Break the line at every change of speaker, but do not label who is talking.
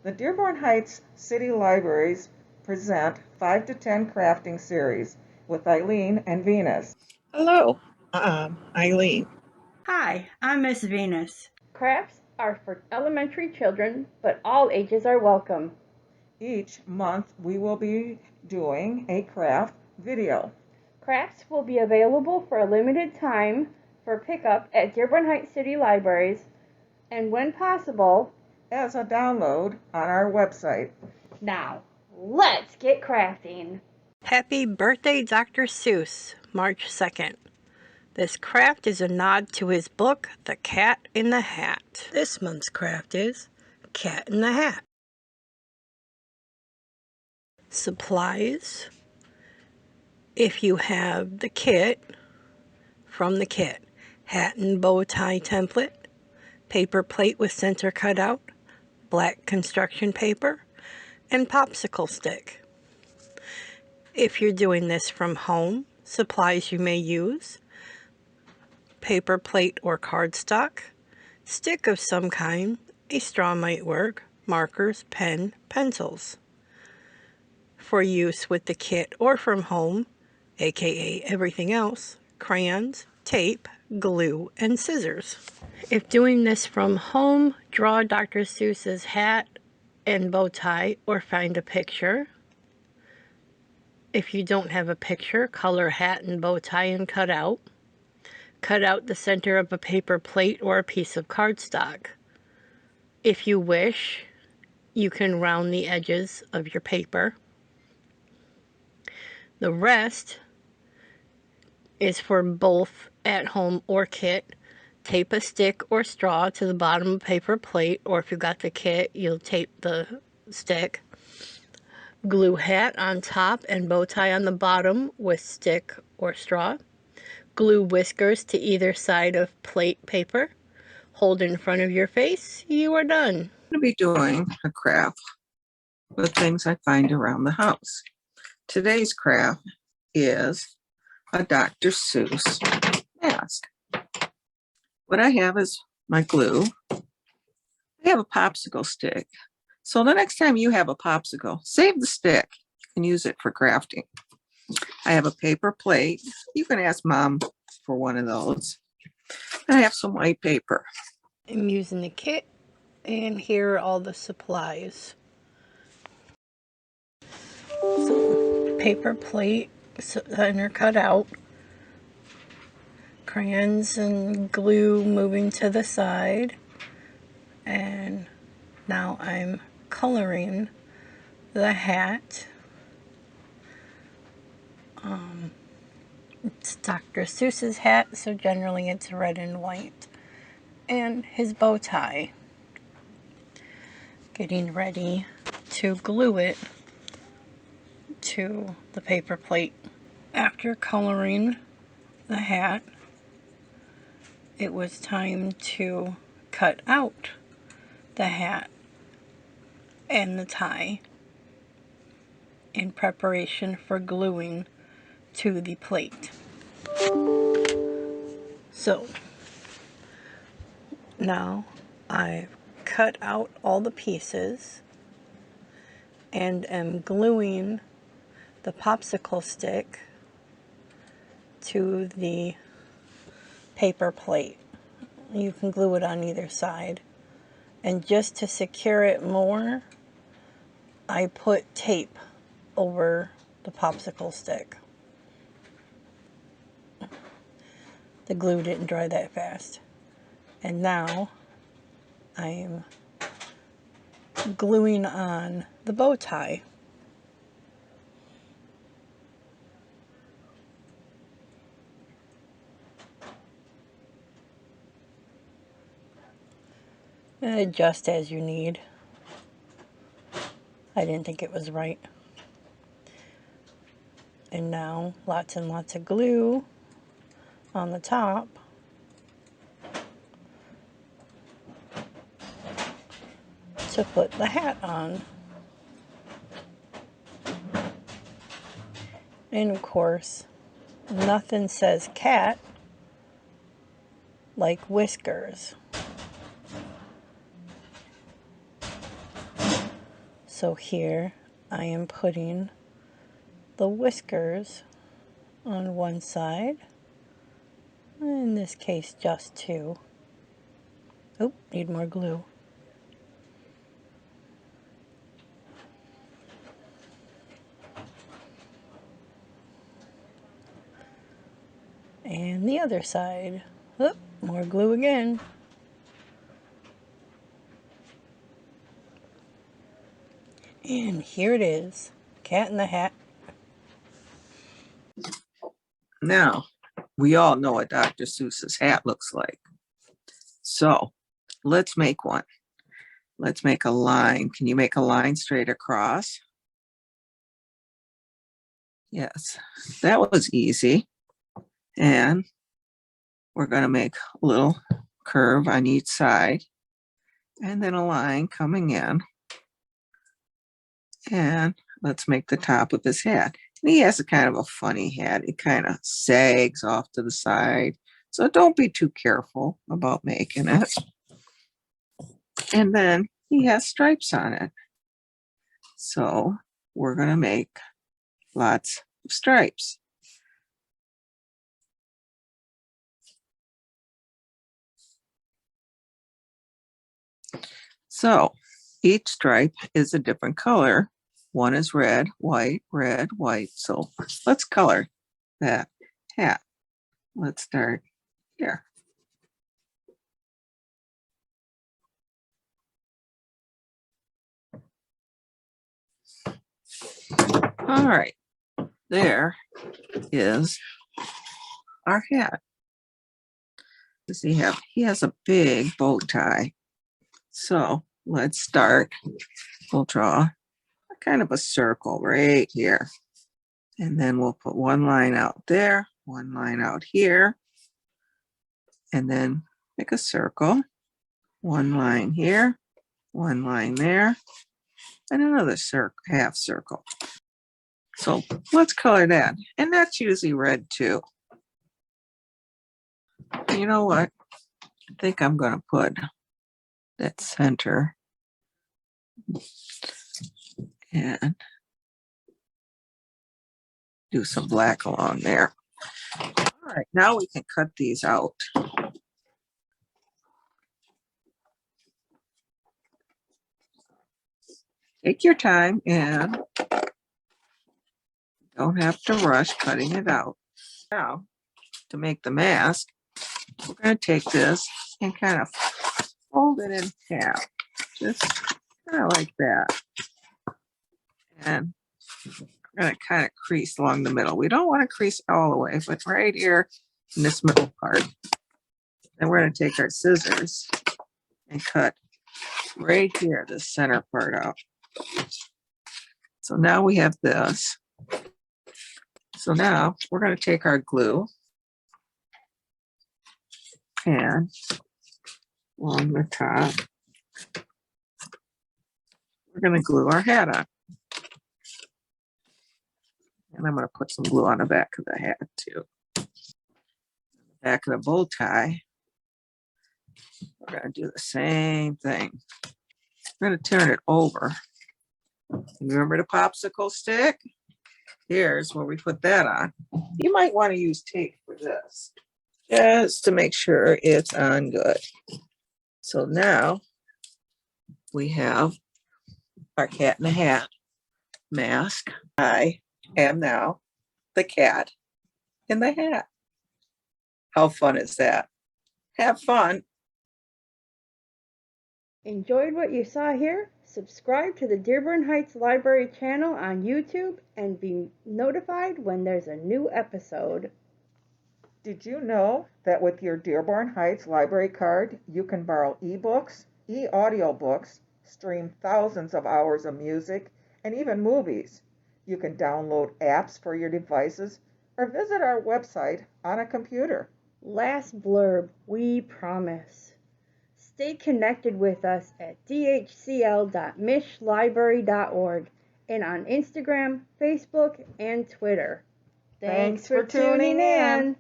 The Dearborn Heights City Libraries present 5 to 10 crafting series with Eileen and Venus.
Hello, I'm Eileen.
Hi, I'm Miss Venus.
Crafts are for elementary children, but all ages are welcome.
Each month we will be doing a craft video.
Crafts will be available for a limited time for pickup at Dearborn Heights City Libraries and, when possible,
as a download on our website.
Now, let's get crafting.
Happy birthday, Dr. Seuss, March 2nd. This craft is a nod to his book, The Cat in the Hat. This month's craft is Cat in the Hat. Supplies. If you have the kit, from the kit, hat and bow tie template, paper plate with center cutout, black construction paper, and popsicle stick. If you're doing this from home, supplies you may use: paper plate or cardstock, stick of some kind, a straw might work, markers, pen, pencils. For use with the kit or from home, aka everything else, crayons, tape, glue, and scissors. If doing this from home, draw Dr. Seuss's hat and bow tie or find a picture. If you don't have a picture, color hat and bow tie and cut out. Cut out the center of a paper plate or a piece of cardstock. If you wish, you can round the edges of your paper. The rest is for both at home or kit. Tape a stick or straw to the bottom of a paper plate, or if you got the kit, you'll tape the stick. Glue hat on top and bow tie on the bottom with stick or straw. Glue whiskers to either side of plate paper. Hold in front of your face. You are done.
I'm going to be doing a craft with things I find around the house. Today's craft is a Dr. Seuss mask. What I have is my glue. I have a popsicle stick. So the next time you have a popsicle, save the stick. You can use it for crafting. I have a paper plate. You can ask Mom for one of those. I have some white paper.
I'm using the kit, and here are all the supplies. So, paper plate, center cut out, crayons and glue moving to the side, and now I'm coloring the hat. It's Dr. Seuss's hat, so generally it's red and white, and his bow tie. Getting ready to glue it to the paper plate. After coloring the hat, it was time to cut out the hat and the tie in preparation for gluing to the plate. So now I've cut out all the pieces and am gluing the popsicle stick to the paper plate. You can glue it on either side. And just to secure it more, I put tape over the popsicle stick. The glue didn't dry that fast. And now I'm gluing on the bow tie. Adjust as you need. I didn't think it was right. And now lots and lots of glue on the top. To put the hat on. And of course, nothing says cat like whiskers. So here I am putting the whiskers on one side. In this case, just 2. Oh, need more glue. And the other side. Oh, more glue again. And here it is. Cat in the Hat.
Now, we all know what Dr. Seuss's hat looks like. So let's make one. Let's make a line. Can you make a line straight across? Yes, that was easy. And we're going to make a little curve on each side and then a line coming in. And let's make the top of his hat. And he has a kind of a funny hat. It kind of sags off to the side. So don't be too careful about making it. And then he has stripes on it. So we're going to make lots of stripes. So each stripe is a different color. One is red, white, red, white. So let's color that hat. Let's start here. All right, there is our hat. Does he have? He has a big bow tie. So let's start. We'll draw kind of a circle right here. And then we'll put one line out there, one line out here, and then make a circle. One line here, one line there, and another circle, half circle. So let's color that. And that's usually red too. You know what? I think I'm going to put that center and do some black along there. All right, now we can cut these out. Take your time and don't have to rush cutting it out. Now, to make the mask, we're going to take this and kind of fold it in half, just kind of like that. And we're going to kind of crease along the middle. We don't want to crease all the way, but right here in this middle part. Then we're going to take our scissors and cut right here, the center part out. So now we have this. So now we're going to take our glue and along the top, we're going to glue our hat on. And I'm going to put some glue on the back of the hat too. The back of the bow tie, we're going to do the same thing. We're going to turn it over. Remember the popsicle stick? Here's where we put that on. You might want to use tape for this, just to make sure it's on good. So now we have our cat in the hat mask. I am now the cat in the hat. How fun is that? Have fun.
Enjoyed what you saw here? Subscribe to the Dearborn Heights Library channel on YouTube and be notified when there's a new episode.
Did you know that with your Dearborn Heights Library card, you can borrow ebooks, e-audiobooks, stream thousands of hours of music, and even movies? You can download apps for your devices or visit our website on a computer.
Last blurb, we promise. Stay connected with us at dhcl.mishlibrary.org and on Instagram, Facebook, and Twitter.
Thanks for tuning in.